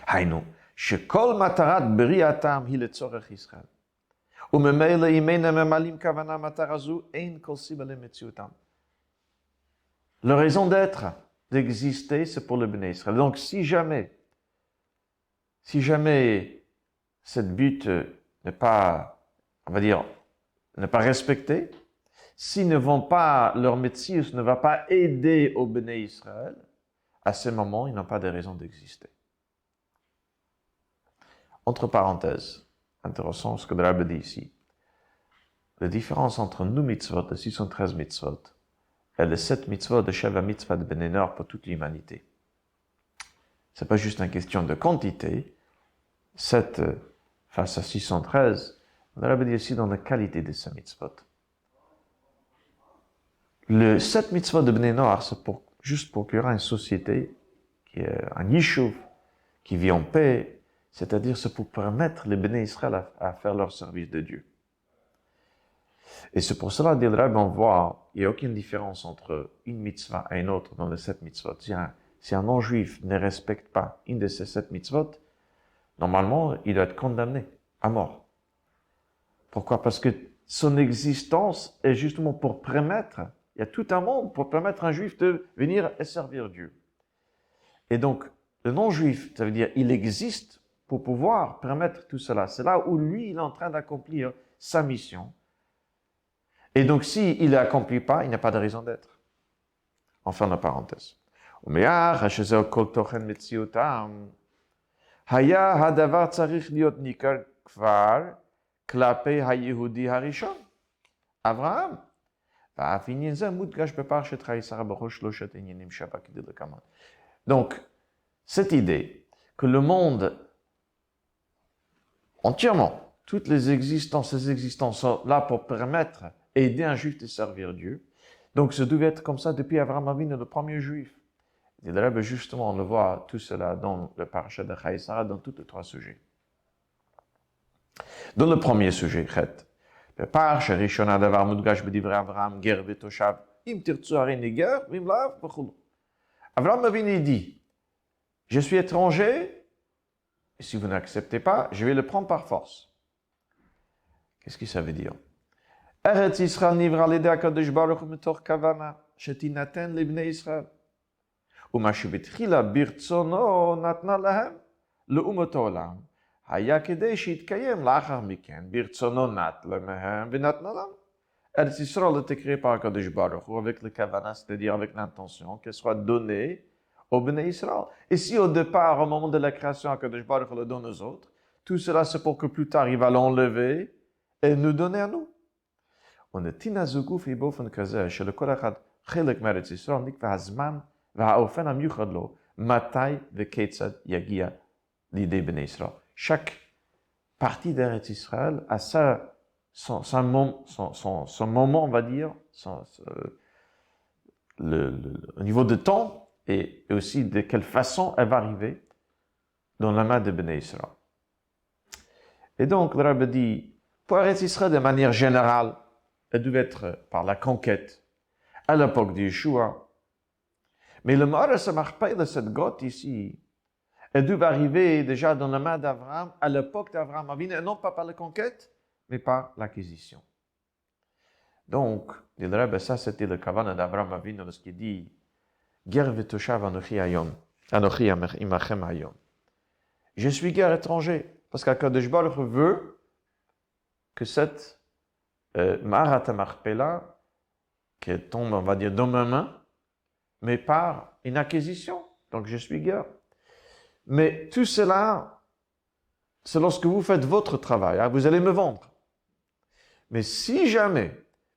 Hainu, shekol matarat beriatam hi letzorech Israël. וממילא אם אין ממלאים כוונה מטרה זו, אין כל סיבה למציאותם. La raison d'être, d'exister, c'est pour le Bnei Israël. Donc, si jamais cette but n'est pas, on va dire, n'est pas respectée, s'ils ne vont pas, leur Metzius ne va pas aider au Bnei Israël, à ce moment, ils n'ont pas de raison d'exister. Entre parenthèses, intéressant ce que le Rabbi dit ici. La différence entre nous mitzvot, les 613 mitzvot, et les 7 mitzvot de Sheva Mitzvah de Bnei Noach pour toute l'humanité. C'est pas juste une question de quantité. 7 face à 613, le Rabbi dit aussi dans la qualité de ces mitzvot. Le 7 mitzvot de Bnei Noach, c'est juste pour qu'il y aura une société, qui est un yishuv, qui vit en paix, c'est-à-dire c'est pour permettre les Bnei Israël à faire leur service de Dieu. Et c'est pour cela, dit le Rabbi, on voit, il n'y a aucune différence entre une mitzvah et une autre dans les 7 mitzvot. Si un non-juif ne respecte pas une de ces 7 mitzvot, normalement, il doit être condamné à mort. Pourquoi? Parce que son existence est justement pour permettre, il y a tout un monde pour permettre à un juif de venir et servir Dieu. Et donc, le non-juif, ça veut dire, il existe pour pouvoir permettre tout cela. C'est là où lui, il est en train d'accomplir sa mission. Et donc, s'il ne l'accomplit pas, il n'a pas de raison d'être. Enfin, la parenthèse. ומאחר שזהו כל תוכן מציאותם, היה הדבר צריך להיות ניכר כבר כלפי היהודי הראשון, אברהם. ואף עניין זה מודגש בפרשת חיי שרה בכל שלושת עניינים שבה כדלקמן. Donc, cette idée que le monde entièrement, toutes les existences sont là pour permettre, aider un juif de servir Dieu. Donc, ça devait être comme ça depuis Abraham Avinu, le premier juif. Et le Rebbe, justement, on le voit tout cela dans le parachat de Chayei Sarah, dans tous les trois sujets. Dans le premier sujet, Chet, le parachat Rishona davar mudgash b'divrei Abraham ger v'toshav im tirtzu harini ger v'im lav v'chulu. Abraham Avinu dit, je suis étranger, et si vous n'acceptez pas, je vais le prendre par force. Qu'est-ce que ça veut dire? Eretz Yisrael nivra l'idée HaKadosh Baruch Hu mitoch kavana shetinaten libnei Yisrael. ומה שבתחילה ברצונו נתנה להם לאומות העולם, היה כדי שיתקיים לאחר מכן, ברצונו נת להם ונתנה להם. Eretz Yisrael était créé par HaKadosh Baruch Hu avec le kavana, c'est-à-dire avec l'intention qu'elle soit donnée au Bnei Israël. Et si au départ, au moment de la création, HaKadosh Baruch Hu le donne aux autres, tout cela c'est pour que plus tard il va l'enlever et nous donner à nous. ונתינה זו גופי באופן כזה שלכל אחד חלק מארץ ישראל נקבע הזמן והאופן המיוחד לו, מתי וכיצד יגיע לידי בני ישראל. Chaque partie d'Eretz Israël a son moment, on va dire, au niveau de temps et aussi de quelle façon elle va arriver dans la main de Bnei Israël. Et donc, le Rabbi dit, pour Eretz Israël, de manière générale, elle devait être par la conquête à l'époque de Yeshua. Mais le Maharal Samarpaï, cette grotte ici, elle devait arriver déjà dans la main d'Abraham à l'époque d'Abraham Avinu, et non pas par la conquête, mais par l'acquisition. Donc, dit le Rebbe, ça c'était le kavana d'Abraham Avinu lorsqu'il dit Ger v'toshav anochi hayom, anochi imachem hayom. Je suis guerre étranger, parce qu'Akadosh Baruch Hu veut que cette Ma'arat HaMachpelah, qui tombe, on va dire, dans ma main, mais par une acquisition. Donc, je suis guerre. Mais tout cela, c'est lorsque vous faites votre travail. Hein, vous allez me vendre. Mais si jamais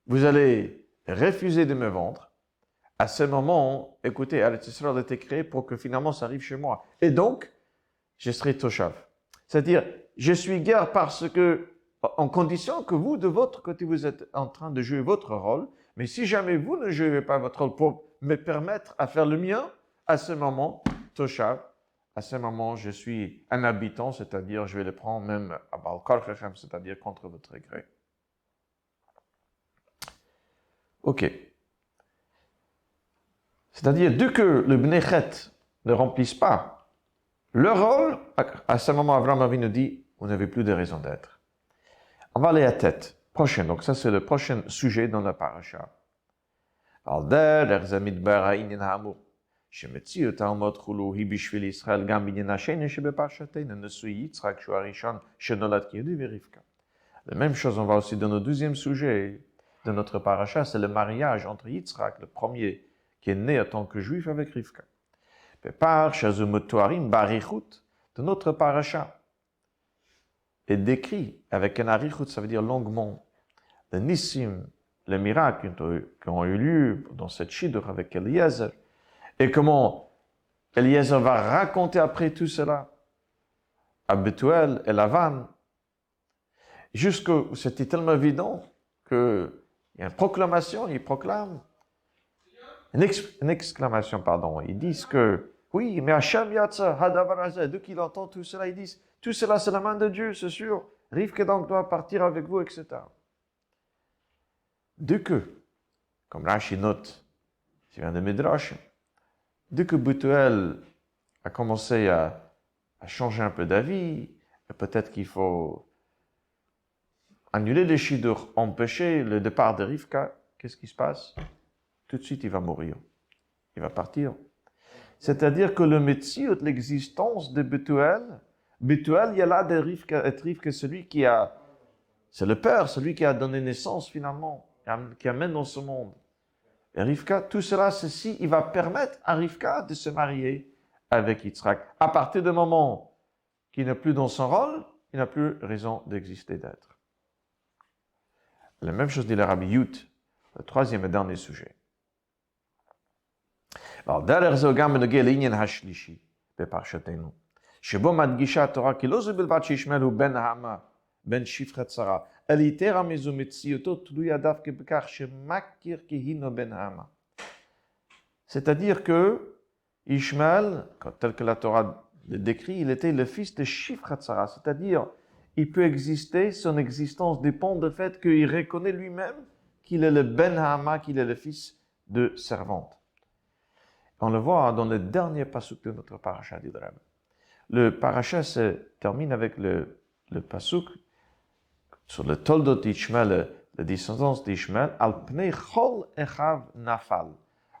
vous allez refuser de me vendre, à ce moment, écoutez, Eretz Yisraël a été créé pour que finalement ça arrive chez moi. Et donc, je serai toshav. C'est-à-dire, je suis guerre parce que, en condition que vous, de votre côté, vous êtes en train de jouer votre rôle. Mais si jamais vous ne jouez pas votre rôle pour me permettre à faire le mien, à ce moment, toshav, à ce moment, je suis un habitant, c'est-à-dire, je vais le prendre même à Baal Korchechem, c'est-à-dire contre votre gré. Ok. C'est-à-dire, dès que le Bnei Chet ne remplissent pas leur rôle, à ce moment, Abraham Avinu dit, vous n'avez plus de raison d'être. On va aller à tête. Prochain. Donc, ça, c'est le prochain sujet dans la paracha. Alder, Erzamidbar, Ha'inyan Ha'amur. שמציאות האומות חולו היא בשביל ישראל גם בעניין השני שבפרשתנו נשוי יצחק שהוא הראשון שנולד כיהודי ורבקה. La même chose, on va aussi dans le deuxième sujet de notre paracha, c'est le mariage entre Yitzhak, le premier qui est né en tant que juif, avec Rivka. בפרשה זו מתוארים באריכות de notre paracha est décrit avec un arichut, ça veut dire longuement, le nissim, les miracles qui ont eu lieu dans cette shidduch avec Eliezer. Et comment Eliezer va raconter après tout cela à Bethuel et Lavan, jusque c'était tellement évident qu'il y a une proclamation, ils proclament, une exclamation, pardon, ils disent que, oui, mais Hachem Yatsa, Hadavar Hazeh, dès qu'il entend tout cela, ils disent, tout cela c'est la main de Dieu, c'est sûr, Rivka donc doit partir avec vous, etc. Dès que, comme Rashi note, qui vient de Midrash, dès que Bethuel a commencé à changer un peu d'avis, peut-être qu'il faut annuler les shidduch, empêcher le départ de Rivka, qu'est-ce qui se passe? Tout de suite, il va mourir. Il va partir. C'est-à-dire que le Metziut, l'existence de Bethuel, il y a là de Rivka, celui qui a, c'est le père, celui qui a donné naissance finalement, qui amène dans ce monde. Et Rivka, tout cela, ceci, il va permettre à Rivka de se marier avec Yitzhak. À partir du moment qu'il n'est plus dans son rôle, il n'a plus raison d'exister, d'être. La même chose dit le Rabbi Yud, le troisième et dernier sujet. Alors, derrière זה גם בנוגע לעניין השלישי בפרשתנו, שבו מדגישה התורה כי לא זו בלבד שישמעאל הוא בן האמה, בן שפחת שרה, אלא יתרה מזו מציאותו תלויה דווקא בכך שמכיר כי הינו בן האמה. C'est-à-dire que Ishmaël, tel que la Torah le décrit, il était le fils de Shifrat Sarah, c'est-à-dire il peut exister, son existence dépend du fait qu'il reconnaît lui-même qu'il est le Ben Hama, qu'il est le fils de servante. On le voit dans le dernier pasuk de notre paracha d'Idrab. Le paracha se termine avec le pasuk sur le toldot d'Ishmael, la descendance d'Ishmael, al pnei chol echav nafal.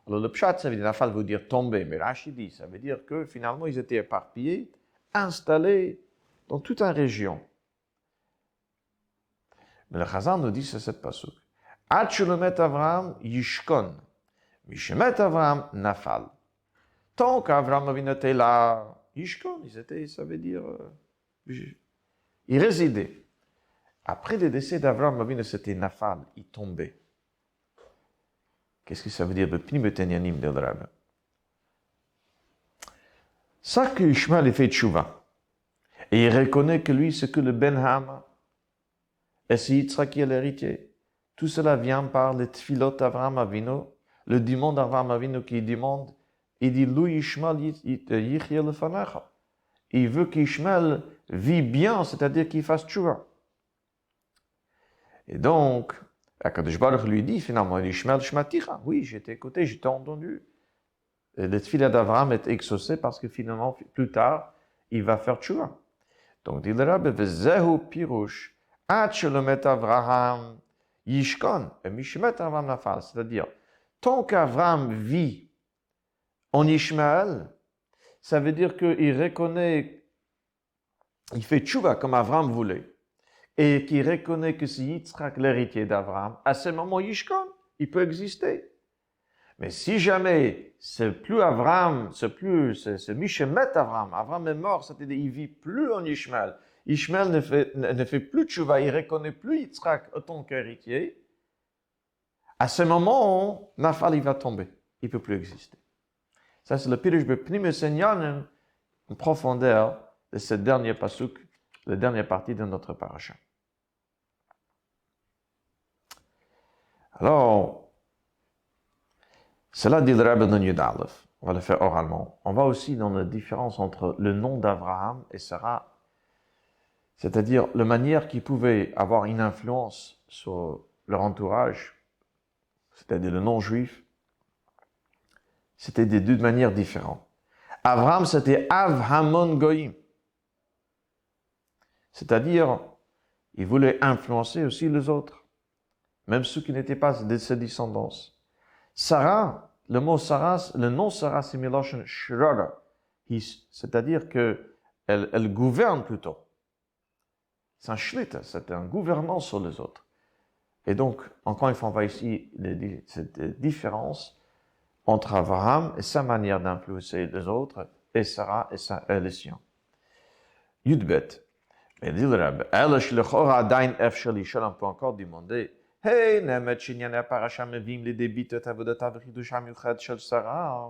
Alors le pshat, ça veut dire nafal veut dire tomber, mais Rashi dit, ça veut dire que finalement ils étaient éparpillés, installés dans toute une région. Mais le Chazal nous dit c'est cette pasuk. Ad shelomet Avraham yishkon. Mishemet Avraham nafal. Tant qu'Avraham Avinu était là, yishkon, ils étaient, ça veut dire, ils résidaient. Après le décès d'Avraham Avinu, c'était nafal, il tombait. Qu'est-ce que ça veut dire? B'pnimetenyanim del Rab. Ça que Ishmael fait tchouva. Et il reconnaît que lui, c'est que le Ben Hama. Et c'est Yitzhak qui est l'héritier. Tout cela vient par les tfilot d'Avraham Avinu, le demande d'Avraham Avinu qui demande, il dit, lui Ishmael yichye lefanecha. Il veut qu'Ishmael vit bien, c'est-à-dire qu'il fasse tchouva. Et donc, Akadosh Baruch lui dit finalement, Ishmael shmaticha. Oui, j'ai été écouté, j'ai entendu. Et le tfilat d'Avraham est exaucé parce que finalement, plus tard, il va faire tchouva. Donc, dit le Rabbi, Vezehu pirush, ad shelomet Avraham yishkon, et mishmet Avraham nafal. C'est-à-dire, tant qu'Avraham vit en Ishmael, ça veut dire qu'il reconnaît, il fait tchouva comme Avraham voulait, et qu'il reconnaît que c'est Yitzhak l'héritier d'Avraham. À ce moment, Yishkon, il peut exister. Mais si jamais c'est plus Avraham, c'est Mishemet Avraham, Avraham est mort, c'est-à-dire il vit plus en Ishmael. Ishmael ne fait plus tchouva, il reconnaît plus Yitzhak en tant qu'héritier. À ce moment, Nafal, il va tomber. Il ne peut plus exister. Ça, c'est le pirush b'pnim esenyanim, en profondeur de ce dernier pasuk, la dernière partie de notre paracha. Alors, cela dit le Rabbi dans Yud Aleph. On va le faire oralement. On va aussi dans la différence entre le nom d'Abraham et Sarah, c'est-à-dire la manière qu'ils pouvaient avoir une influence sur leur entourage, c'est-à-dire le non-juif. C'était des deux manières différentes. Abraham, c'était Avhamon Goyim. C'est-à-dire, il voulait influencer aussi les autres, même ceux qui n'étaient pas de ses descendances. Sarah, le mot Sarah, le nom Sarah, c'est Miloshon Shrara, c'est-à-dire qu'elle gouverne plutôt. C'est un shlita, c'est un gouvernant sur les autres. Et donc, encore une fois, on voit ici cette différence entre Abraham et sa manière d'influencer les autres, et Sarah et les siens. Yudbet. Mais dit le Rabbi, on peut encore demander, hey, nemet shinyane parasha mevim le debit et avodat v'chidusha miuchat shel Sarah.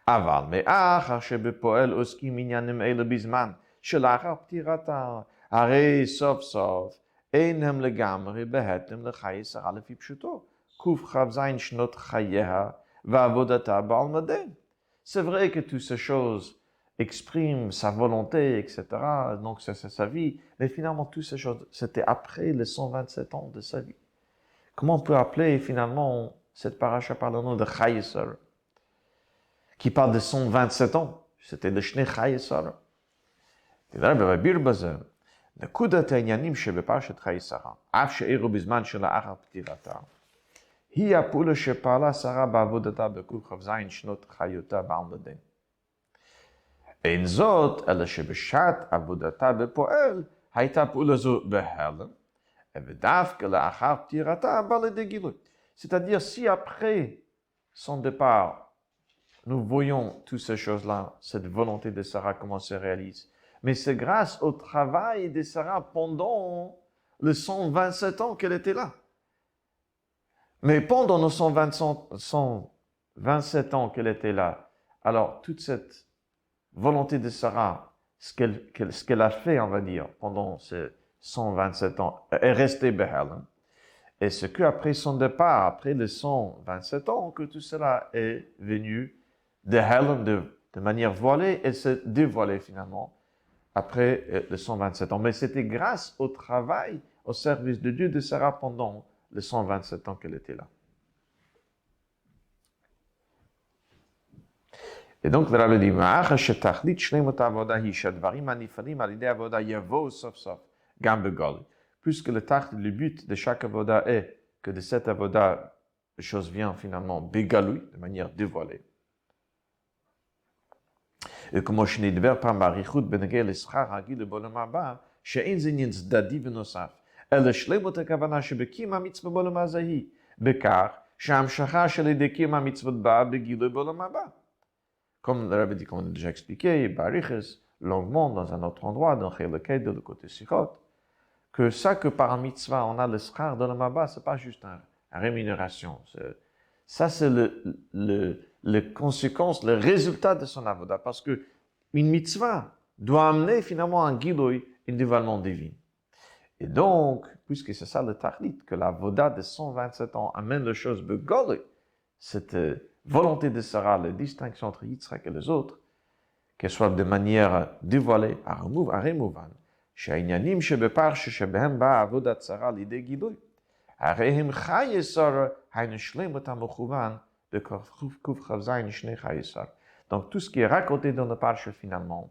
Aval me'achar shebepoel oskim minyanim ele bizman, shelachar ptirata, הרי סוף סוף אין הם לגמרי בהתאם לחיי שרה לפי פשוטו. קכ"ז שנות חייה ועבודתה בעל מדין. C'est vrai que toutes ces choses expriment sa volonté, etc. Donc c'est sa vie. Mais finalement, toutes ces choses, c'était après les 127 ans de sa vie. Comment on peut appeler finalement cette paracha par le nom de Chaye Sarah, qui parle de 127 ans? C'était le Shnei Chaye Sarah. Et là, ben, Birbazer. נקודת העניינים שבפרשת חיי שרה, אף שאירו בזמן שלאחר פטירתה, היא הפעולה שפעלה שרה בעבודתה בקכ"ז שנות חיותה בעל מדין. אין זאת, אלא שבשעת עבודתה בפועל, הייתה פעולה זו בהלם, ודווקא לאחר פטירתה בא לידי גילוי. C'est-à-dire, si après son départ, nous voyons toutes ces choses-là, cette volonté de Sarah, comment se réalise. Mais c'est grâce au travail de Sarah pendant les 127 ans qu'elle était là. Mais pendant nos 127 ans qu'elle était là, alors toute cette volonté de Sarah, ce qu'elle a fait, on va dire, pendant ces 127 ans, est resté Behalem. Et c'est qu'après son départ, après les 127 ans, que tout cela est venu de Halem de manière voilée et se dévoiler finalement après les 127 ans. Mais c'était grâce au travail, au service de Dieu de Sarah pendant les 127 ans qu'elle était là. Et donc, le Rabbi dit, puisque le but de chaque avoda est que de cette avoda, les choses viennent finalement bégalui, de manière dévoilée. Et comme je n'ai dit pas marichut benegel l'eschar hagil bolam haba, she'en zinyin zdadi v'nosaf, el shlemot hakavana shebekim hamitzvah bolam hazahi, bekach she'hamshacha shel edekim hamitzvot ba begilui bolam haba. Comme le Rabbi dit, comme on a déjà expliqué, bariches, longuement dans un autre endroit, dans Chelekei, de le côté Sichot, que ça que par mitzvah on a le schar de l'homme haba, c'est pas juste une rémunération. Ça, c'est le conséquence, le résultat de son avoda. Parce que une mitzvah doit amener finalement un giloui, un dévoilement divin. Et donc, puisque c'est ça le tahlit, que l'avoda de 127 ans amène les choses begolé, cette volonté de Sarah, la distinction entre Yitzhak et les autres, qu'elle soit de manière dévoilée, à remouvan, שהעניינים שבפרשה שבהם באה עבודת שרה לידי גילוי, הרי הם חיי שרה, היינו שלמות המכוון בקכ"ז שני חיי שרה. Donc tout ce qui est raconté dans le parche finalement,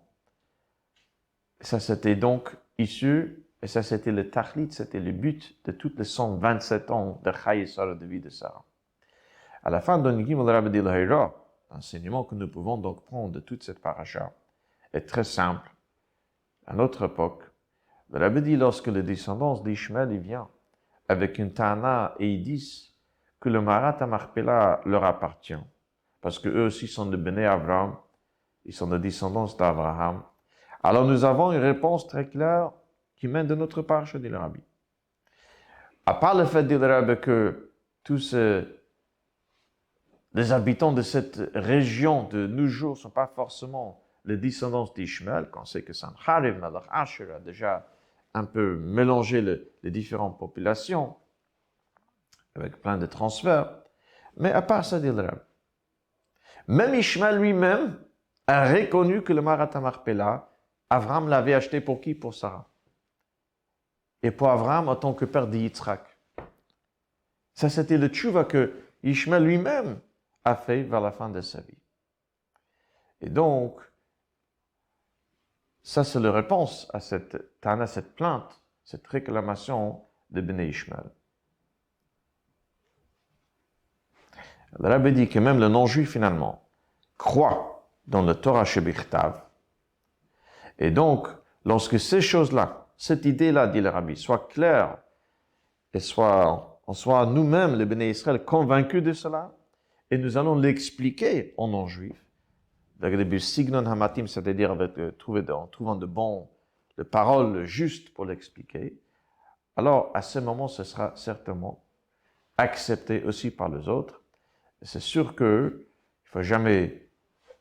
ça c'était donc issu, et ça c'était le tahlit, c'était le but de toutes les 127 ans de חיי שרה, de vie de Sarah. À la fin de Nigim al-Rabbi dit l'enseignement que nous pouvons donc prendre de toute cette paracha est très simple. À notre époque, le Rabbi dit lorsque les descendants d'Ishmaël viennent avec une Tana et ils disent que le Marat Machpelah leur appartient, parce qu'eux aussi sont de Béné Abraham, ils sont des descendants d'Abraham. Alors nous avons une réponse très claire qui mène de notre paracha, dit le Rabbi. À part le fait, dit le Rabbi, que tous les habitants de cette région de nos jours ne sont pas forcément les descendants d'Ishmaël, qu'on sait que Sanharib, Melech Asher a déjà un peu mélangé les différentes populations, avec plein de transferts. Mais à part ça, dit le Rabbi, même Ishmaël lui-même a reconnu que le Marat Machpelah, Abraham l'avait acheté pour qui? Pour Sarah. Et pour Abraham en tant que père de Yitzhak. Ça, c'était le tchouva que Ishmaël lui-même a fait vers la fin de sa vie. Et donc, ça c'est la réponse à cette tana, cette plainte, cette réclamation de Béné Ishmael. Le Rabbi dit que même le non-juif finalement croit dans le Torah Shebichtav. Et donc, lorsque ces choses-là, cette idée-là, dit le Rabbi, soit claire et on soit nous-mêmes, les Béné Israël, convaincus de cela, et nous allons l'expliquer aux non-juifs, c'est-à-dire en trouvant de paroles justes pour l'expliquer, alors à ce moment, ce sera certainement accepté aussi par les autres. C'est sûr qu'il ne faut jamais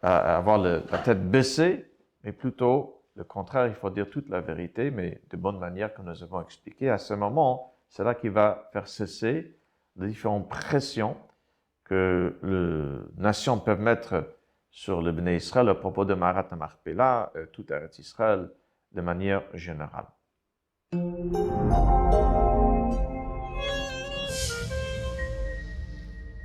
avoir la tête baissée, mais plutôt le contraire, il faut dire toute la vérité, mais de bonne manière, comme nous avons expliqué. À ce moment, c'est là qui va faire cesser les différentes pressions que les nations peuvent mettre sur le Béné Israël à propos de Marat Machpelah, tout Eretz Israël, de manière générale.